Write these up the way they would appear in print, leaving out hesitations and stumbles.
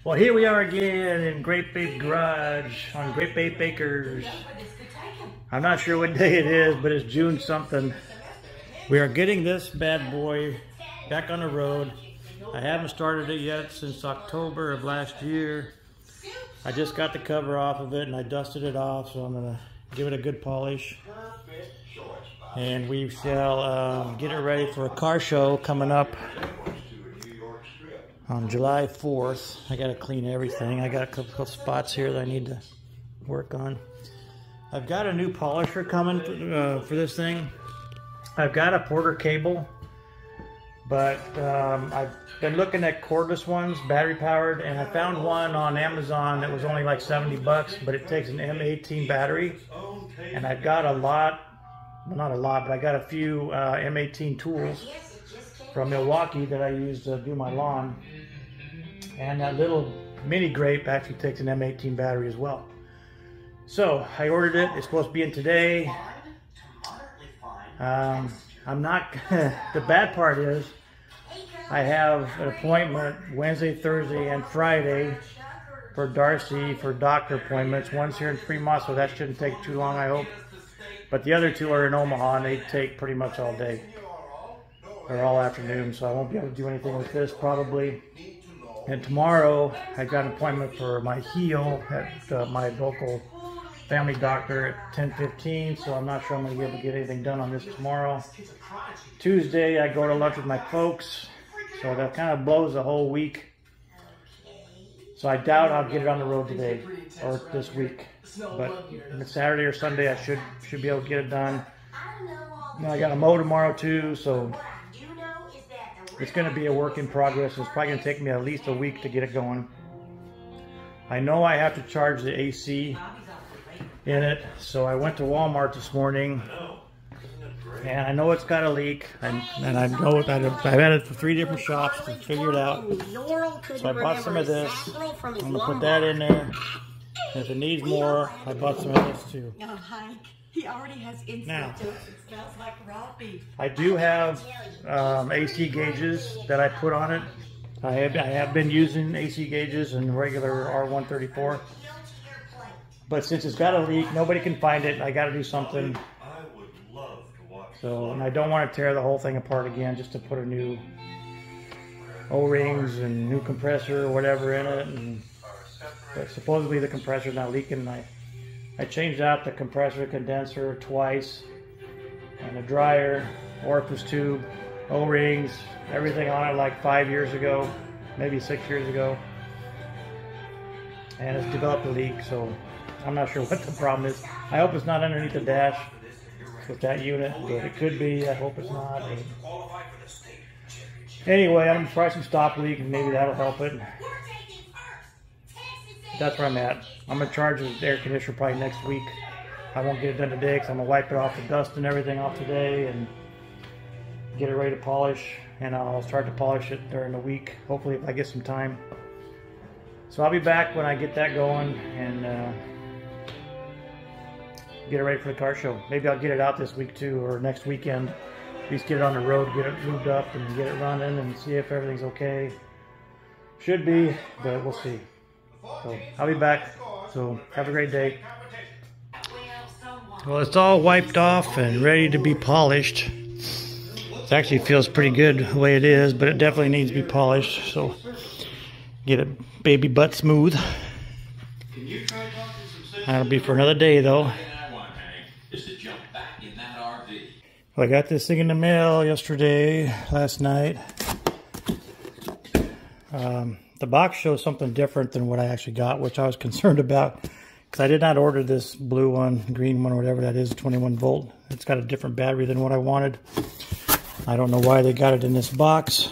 Well, here we are again in Grape Ape Garage on Grape Ape Acres. I'm not sure what day it is, but it's June something. We are getting this bad boy back on the road. I haven't started it yet since October of last year. I just got the cover off of it and I dusted it off, so I'm going to give it a good polish. And we shall get it ready for a car show coming up on July 4th. I got to clean everything. I got a couple spots here that I need to work on. I've got a new polisher coming for this thing. I've got a Porter cable, but I've been looking at cordless ones, battery powered, and I found one on Amazon that was only like 70 bucks, but it takes an M18 battery. And I've got a lot, well, not a lot, but I got a few M18 tools from Milwaukee that I use to do my lawn. And that little mini Grape actually takes an M18 battery as well. So I ordered it. It's supposed to be in today. I'm not, the bad part is I have an appointment Wednesday, Thursday, and Friday for Darcy for doctor appointments. One's here in Fremont, so that shouldn't take too long, I hope. But the other two are in Omaha, and they take pretty much all day. Or all afternoon, so I won't be able to do anything with this probably. And tomorrow, I got an appointment for my heel at my local family doctor at 10:15, so I'm not sure I'm going to be able to get anything done on this tomorrow. Tuesday, I go to lunch with my folks, so that kind of blows the whole week. So I doubt I'll get it on the road today or this week. But Saturday or Sunday, I should be able to get it done. Now, I got a mow tomorrow too, so it's going to be a work in progress. It's probably going to take me at least a week to get it going. I know I have to charge the AC in it, so I went to Walmart this morning, and I know it's got a leak, and I know that I've had it for 3 different shops to figure it out. So I bought some of this. I'm going to put that in there. And if it needs more, I bought some of this too. He already has inside jokes. It smells like raw beef. I do have AC gauges that I put on it. I have been using AC gauges and regular R134. But since it's got a leak, nobody can find it. I got to do something. So, and I don't want to tear the whole thing apart again just to put a new O-rings and new compressor or whatever in it. But supposedly the compressor's not leaking. I changed out the compressor condenser twice, and the dryer, orifice tube, O-rings, everything on it like 5 years ago, maybe 6 years ago. And it's developed a leak, so I'm not sure what the problem is. I hope it's not underneath the dash with that unit, but it could be. I hope it's not. Anyway, I'm going to try some stop leak, and maybe that'll help it. That's where I'm at. I'm going to charge the air conditioner probably next week. I won't get it done today because I'm going to wipe it off, the dust and everything off today, and get it ready to polish. And I'll start to polish it during the week, hopefully if I get some time. So I'll be back when I get that going and get it ready for the car show. Maybe I'll get it out this week too, or next weekend. At least get it on the road, get it moved up and get it running and see if everything's okay. Should be, but we'll see. So I'll be back. So have a great day. Well, it's all wiped off and ready to be polished. It actually feels pretty good the way it is, but it definitely needs to be polished. So get it baby butt smooth. That'll be for another day though. Well, I got this thing in the mail last night. The box shows something different than what I actually got, which I was concerned about because I did not order this blue one, green one, whatever that is, 21 volt. It's got a different battery than what I wanted. I don't know why they got it in this box,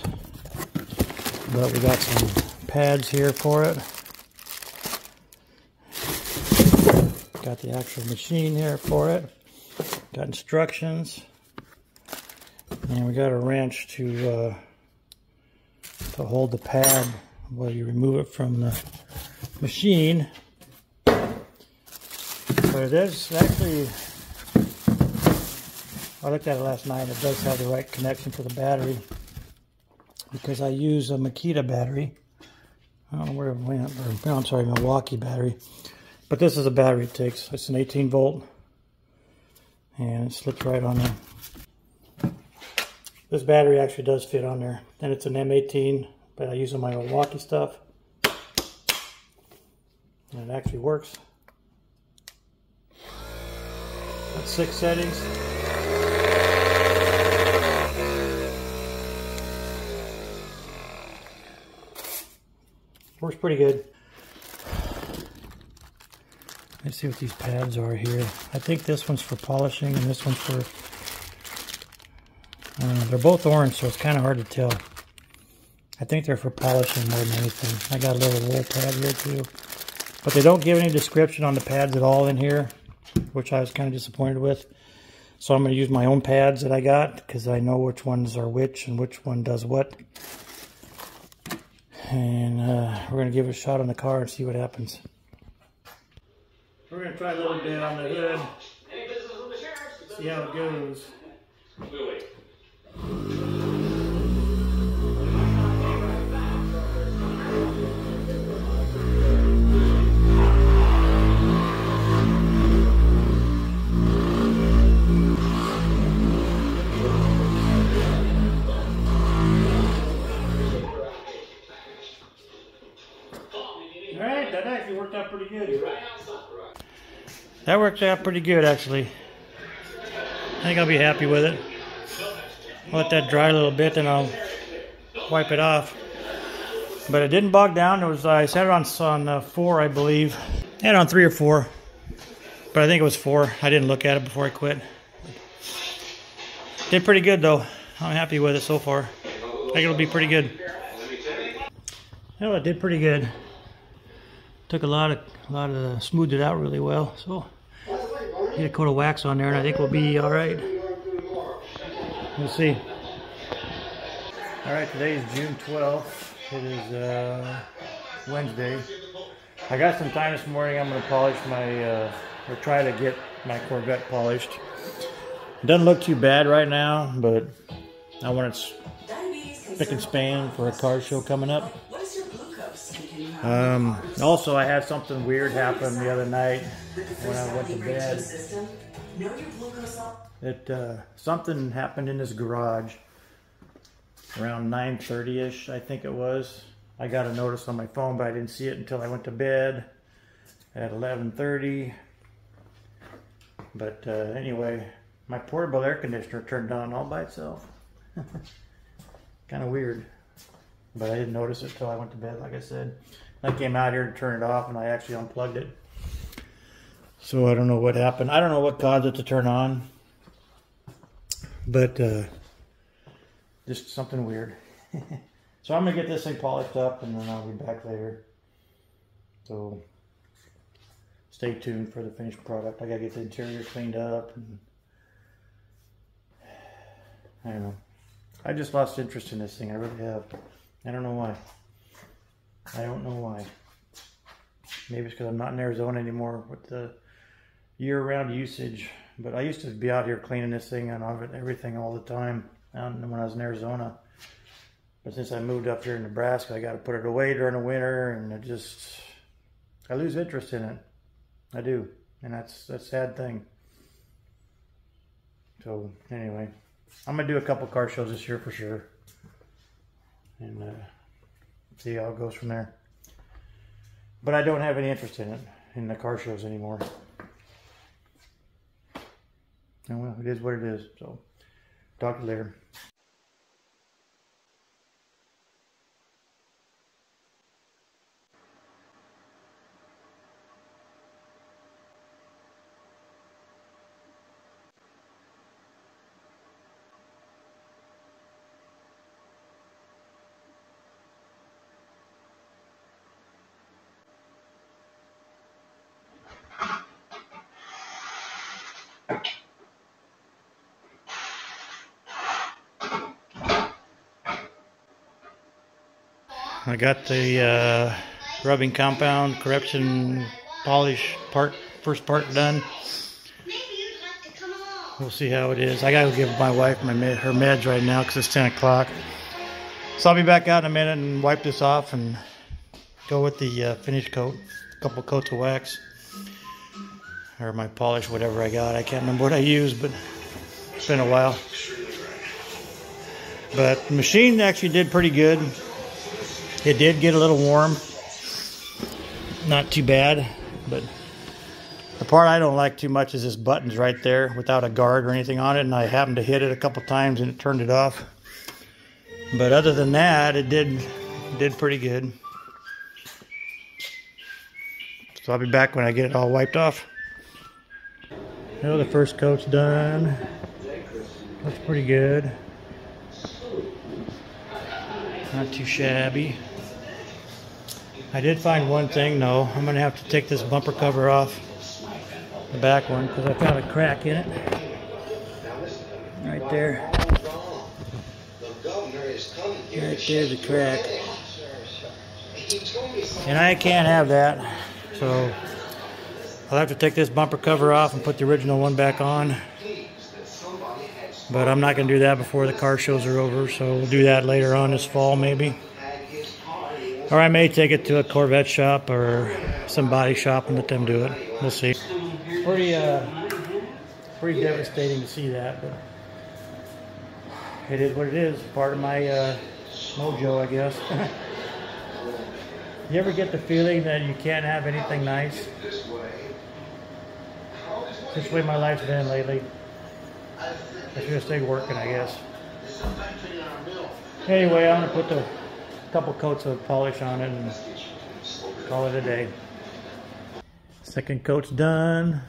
but we got some pads here for it. Got the actual machine here for it. Got instructions, and we got a wrench to hold the pad while you remove it from the machine. But it is actually, I looked at it last night, it does have the right connection for the battery because I use a Makita battery. I don't know where it went. Or, no, I'm sorry, Milwaukee battery. But this is a battery it takes. It's an 18 volt. And it slips right on there. This battery actually does fit on there. And it's an M18, but I use my Milwaukee stuff. And it actually works. Got 6 settings. Works pretty good. Let's see what these pads are here. I think this one's for polishing and this one's for... they're both orange, so it's kind of hard to tell. I think they're for polishing more than anything. I got a little wool pad here too. But they don't give any description on the pads at all in here, which I was kind of disappointed with. So I'm going to use my own pads that I got, because I know which ones are which and which one does what. And we're going to give it a shot on the car and see what happens. We're going to try a little bit on the hood, see how it goes. Alright, that actually worked out pretty good. That worked out pretty good, actually. I think I'll be happy with it. I'll let that dry a little bit, then I'll wipe it off. But it didn't bog down. It was I set it on 4, I believe. I had it on 3 or 4, but I think it was 4. I didn't look at it before I quit. Did pretty good though. I'm happy with it so far. I think it'll be pretty good. Oh, it did pretty good. Took a lot of smoothed it out really well. So get a coat of wax on there, and I think we'll be all right. We'll see. All right, today is June 12th. It is Wednesday. I got some time this morning. I'm going to polish my, or try to get my Corvette polished. It doesn't look too bad right now, but I want it spick and span for a car show coming up. Also, I had something weird happen the other night when I went to bed. Something happened in this garage around 9:30ish, I think it was. I got a notice on my phone, but I didn't see it until I went to bed at 11:30. But anyway, my portable air conditioner turned on all by itself. Kind of weird, but I didn't notice it till I went to bed, like I said. I came out here to turn it off, and I actually unplugged it. So I don't know what happened. I don't know what caused it to turn on, but just something weird. So I'm gonna get this thing polished up, and then I'll be back later. So stay tuned for the finished product. I gotta get the interior cleaned up, and I don't know. I just lost interest in this thing. I really have. I don't know why. I don't know why. Maybe it's because I'm not in Arizona anymore with the year-round usage. But I used to be out here cleaning this thing and everything all the time when I was in Arizona. But since I moved up here in Nebraska, I got to put it away during the winter, and I lose interest in it. I do, and that's a sad thing. So anyway, I'm gonna do a couple car shows this year for sure, and see how it goes from there. But I don't have any interest in the car shows anymore. And well, it is what it is. So talk to you later. I got the rubbing compound correction polish first part done. We'll see how it is. I gotta give my wife her meds right now because it's 10 o'clock. So I'll be back out in a minute and wipe this off and go with the finish coat, a couple coats of wax, or my polish, whatever I got. I can't remember what I used, but it's been a while. But the machine actually did pretty good. It did get a little warm. Not too bad, but the part I don't like too much is this button's right there without a guard or anything on it, and I happened to hit it a couple times and it turned it off. But other than that, it did pretty good. So I'll be back when I get it all wiped off. Well, the first coat's done. Looks pretty good. Not too shabby. I did find one thing though. I'm gonna have to take this bumper cover off, the back one, because I found a crack in it. Right there. Right there's a crack. And I can't have that. So I'll have to take this bumper cover off and put the original one back on. But I'm not going to do that before the car shows are over, so we'll do that later on this fall maybe. Or I may take it to a Corvette shop or some body shop and let them do it. We'll see. Pretty devastating to see that, but it is what it is. Part of my mojo, I guess. You ever get the feeling that you can't have anything nice? That's the way my life's been lately. I should have stayed working, I guess. Anyway, I'm going to put a couple coats of polish on it and call it a day. Second coat's done.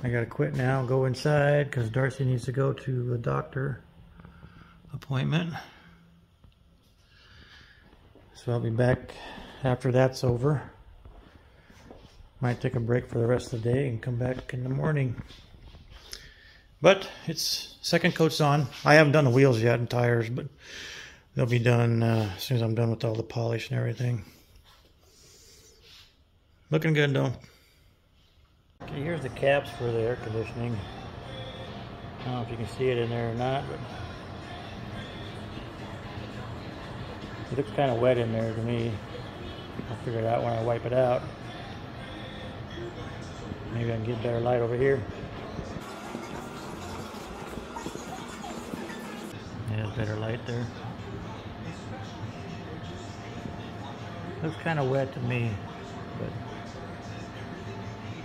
I got to quit now, go inside because Darcy needs to go to a doctor appointment. So I'll be back after that's over. Might take a break for the rest of the day and come back in the morning. But it's second coat's on. I haven't done the wheels yet and tires, but they'll be done as soon as I'm done with all the polish and everything. Looking good though. Okay, here's the caps for the air conditioning. I don't know if you can see it in there or not, but it looks kind of wet in there to me. I'll figure it out when I wipe it out. Maybe I can get better light over here. Yeah, better light there. Looks kind of wet to me, but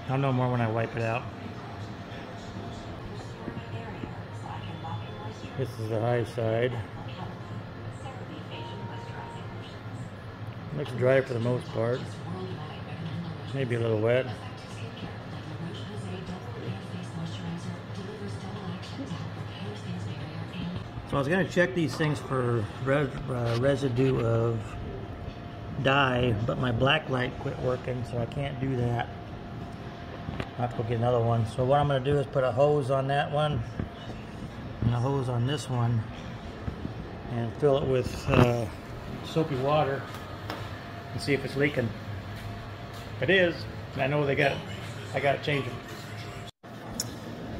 I'll know more when I wipe it out. This is the high side. Looks dry for the most part. Maybe a little wet. So I was going to check these things for residue of dye, but my black light quit working, so I can't do that. I'll have to go get another one. So what I'm going to do is put a hose on that one and a hose on this one and fill it with soapy water and see if it's leaking. If it is, I know I got to change them.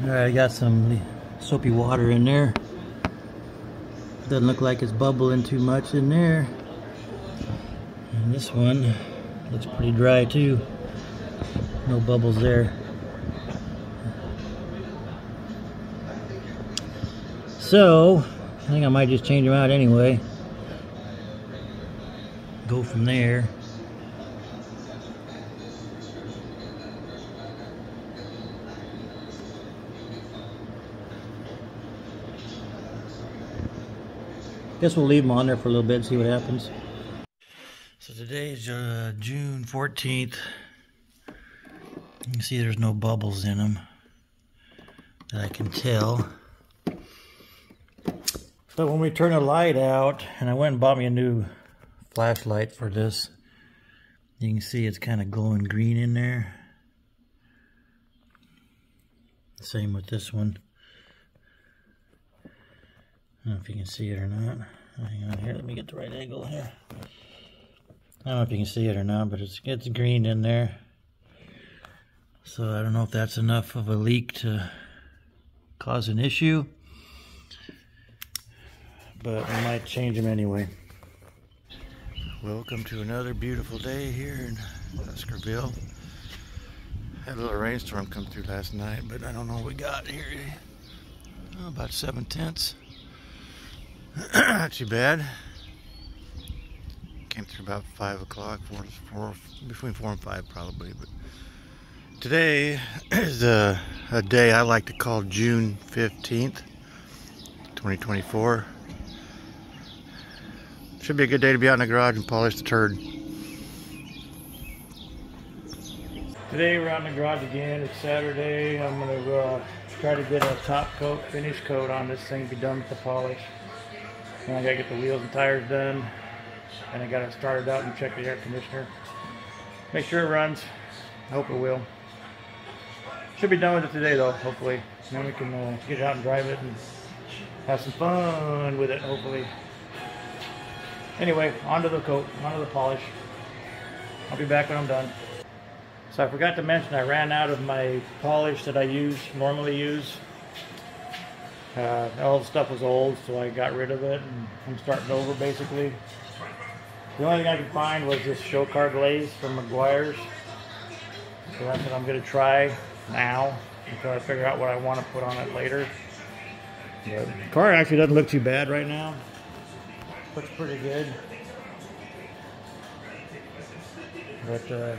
Alright, I got some soapy water in there. Doesn't look like it's bubbling too much in there. And this one looks pretty dry too. No bubbles there. So, I think I might just change them out anyway. Go from there. Guess we'll leave them on there for a little bit and see what happens. So today is June 14th. You can see there's no bubbles in them that I can tell. But when we turn the light out, and I went and bought me a new flashlight for this, you can see it's kind of glowing green in there. Same with this one. I don't know if you can see it or not. Hang on here, let me get the right angle here. I don't know if you can see it or not, but it's green in there. So I don't know if that's enough of a leak to cause an issue, but we might change them anyway. Welcome to another beautiful day here in Huskerville. Had a little rainstorm come through last night, but I don't know what we got here. Oh, about 7/10. Not too bad. Came through about 5 o'clock, between 4 and 5 probably. But today is a day I like to call June 15th, 2024. Should be a good day to be out in the garage and polish the turd. Today we're out in the garage again. It's Saturday. I'm going to try to get a top coat, finish coat on this thing, be done with the polish. And I got to get the wheels and tires done. And I got to start it out and check the air conditioner. Make sure it runs. I hope it will. Should be done with it today though, hopefully. And then we can get out and drive it and have some fun with it, hopefully. Anyway, onto the coat, onto the polish. I'll be back when I'm done. So I forgot to mention I ran out of my polish that I normally use. All the stuff was old, so I got rid of it and I'm starting over basically. The only thing I could find was this show car glaze from McGuire's. So that's what I'm going to try now until I figure out what I want to put on it later. But the car actually doesn't look too bad right now. Looks pretty good. But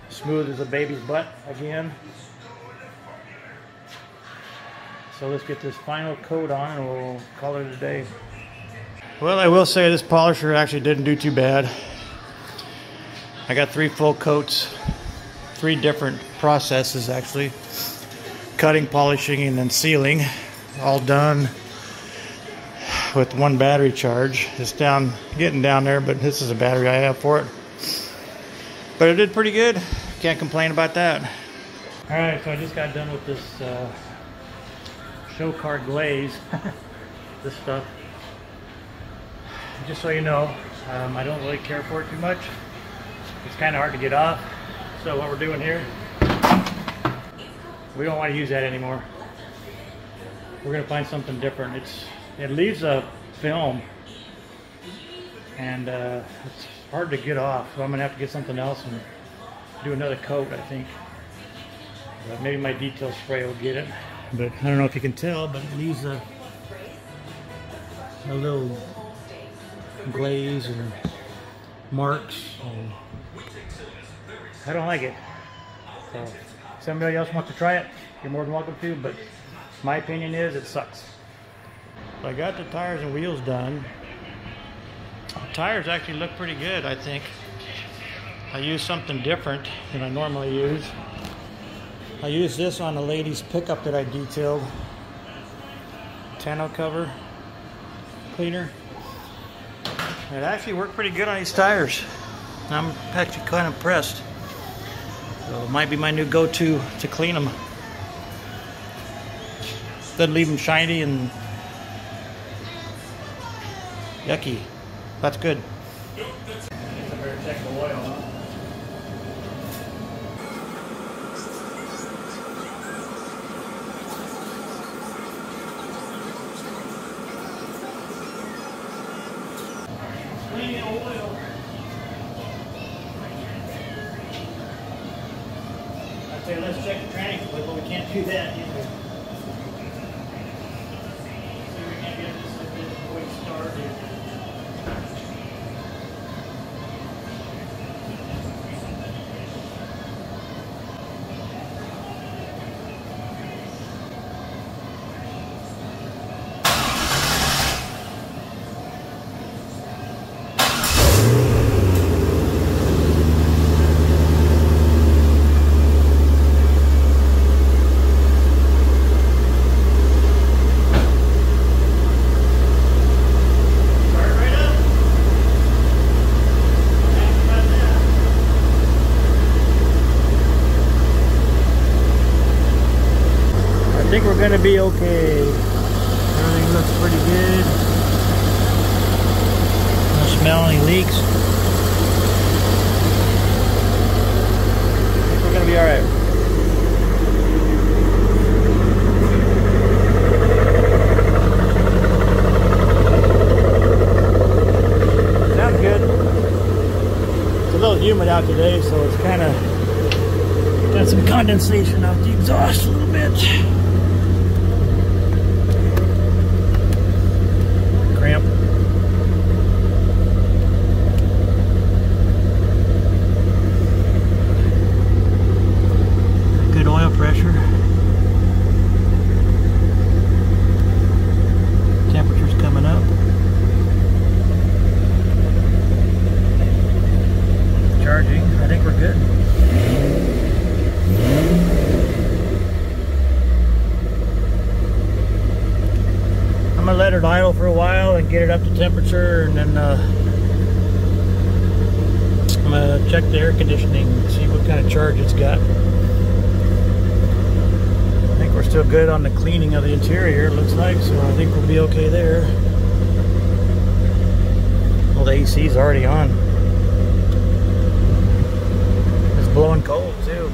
smooth as a baby's butt again. So let's get this final coat on and we'll call it a day. Well, I will say this polisher actually didn't do too bad. I got 3 full coats, 3 different processes actually. Cutting, polishing, and then sealing. All done with 1 battery charge. It's getting down there, but this is a battery I have for it. But it did pretty good. Can't complain about that. Alright, so I just got done with this show car glaze. This stuff. Just so you know, I don't really care for it too much. It's kind of hard to get off. So what we're doing here, we don't want to use that anymore. We're going to find something different. It leaves a film and it's hard to get off, so I'm gonna have to get something else and do another coat, I think. But maybe my detail spray will get it, but I don't know if you can tell, but it leaves a little glaze and marks, and I don't like it. So if somebody else wants to try it, you're more than welcome to, but my opinion is it sucks. I got the tires and wheels done. The tires actually look pretty good, I think. I used something different than I normally use. I used this on the lady's pickup that I detailed. Tonneau cover cleaner. It actually worked pretty good on these tires. I'm actually kind of impressed. So it might be my new go-to to clean them. Doesn't leave them shiny and yucky. That's good. I better check the oil. Clean the oil. I'd say let's check the tranny fluid, but we can't do that either. See if we can't get this before we start here. I think we're going to be okay. Everything looks pretty good. Don't smell any leaks. I think we're going to be alright. humid out today, so it's kind of got some condensation out the exhaust a little bit. Cramp. Good oil pressure. Temperature's coming up. Charging. I think we're good. I'm gonna let it idle for a while and get it up to temperature, and then I'm gonna check the air conditioning and see what kind of charge it's got. I think we're still good on the cleaning of the interior, it looks like, so I think we'll be okay there. Well, the AC's already on. It's blowing cold too.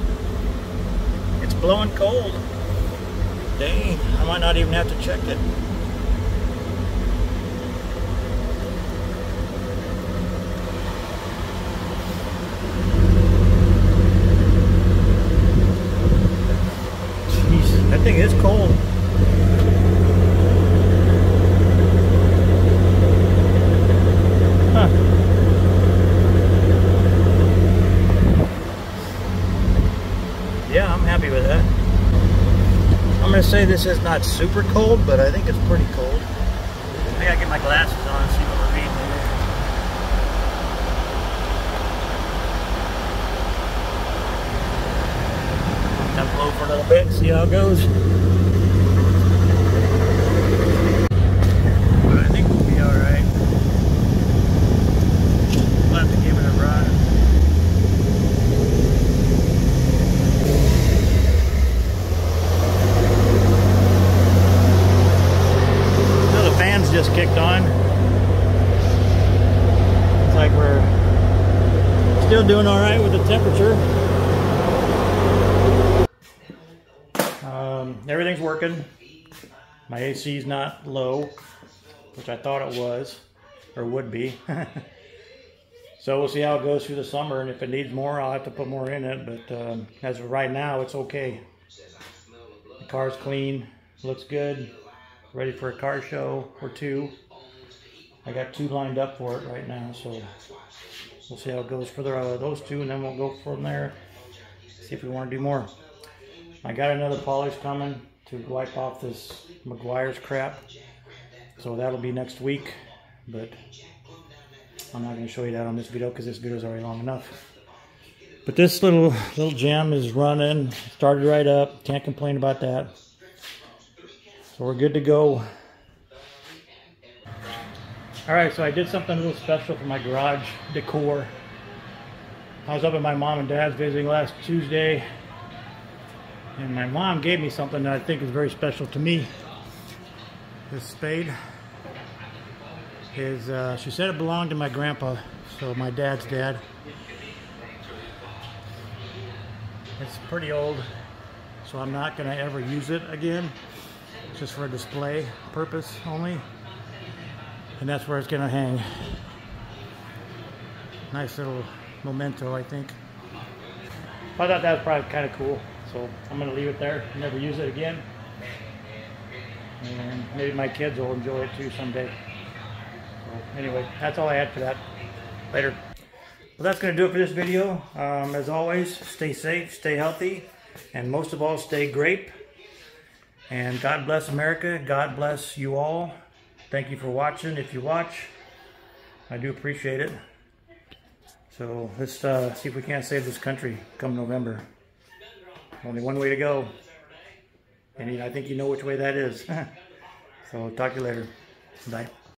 It's blowing cold. Dang, I might not even have to check it. That thing is cold. Huh. Yeah, I'm happy with that. I'm gonna say this is not super cold, but I think it's pretty cold. I gotta get my glasses on and see what we're reading here. I'll blow for a little bit and see how it goes. But I think we'll be alright. We'll have to give it a run. So the fan's just kicked on. Looks like we're still doing alright with the temperature. Everything's working. My AC's not low, which I thought it was, or would be. So we'll see how it goes through the summer, and if it needs more, I'll have to put more in it, but as of right now, it's okay. The car's clean, looks good, ready for a car show or two. I got 2 lined up for it right now, so we'll see how it goes for those 2, and then we'll go from there, see if we want to do more. I got another polish coming to wipe off this McGuire's crap, so that'll be next week, but I'm not going to show you that on this video because this video is already long enough. But this little gem is running, started right up, can't complain about that. So we're good to go. Alright, so I did something a little special for my garage decor. I was up at my mom and dad's visiting last Tuesday, and my mom gave me something that I think is very special to me. This spade is, she said it belonged to my grandpa, so my dad's dad. It's pretty old, so I'm not going to ever use it again. It's just for a display purpose only. And that's where it's going to hang. Nice little memento, I think. I thought that was probably kind of cool. So I'm going to leave it there, never use it again. And maybe my kids will enjoy it too someday. So anyway, that's all I had for that. Later. Well, that's going to do it for this video. As always, stay safe, stay healthy, and most of all, stay grape. And God bless America. God bless you all. Thank you for watching. If you watch, I do appreciate it. So let's see if we can't save this country come November. Only one way to go, and I think you know which way that is. So talk to you later. Bye.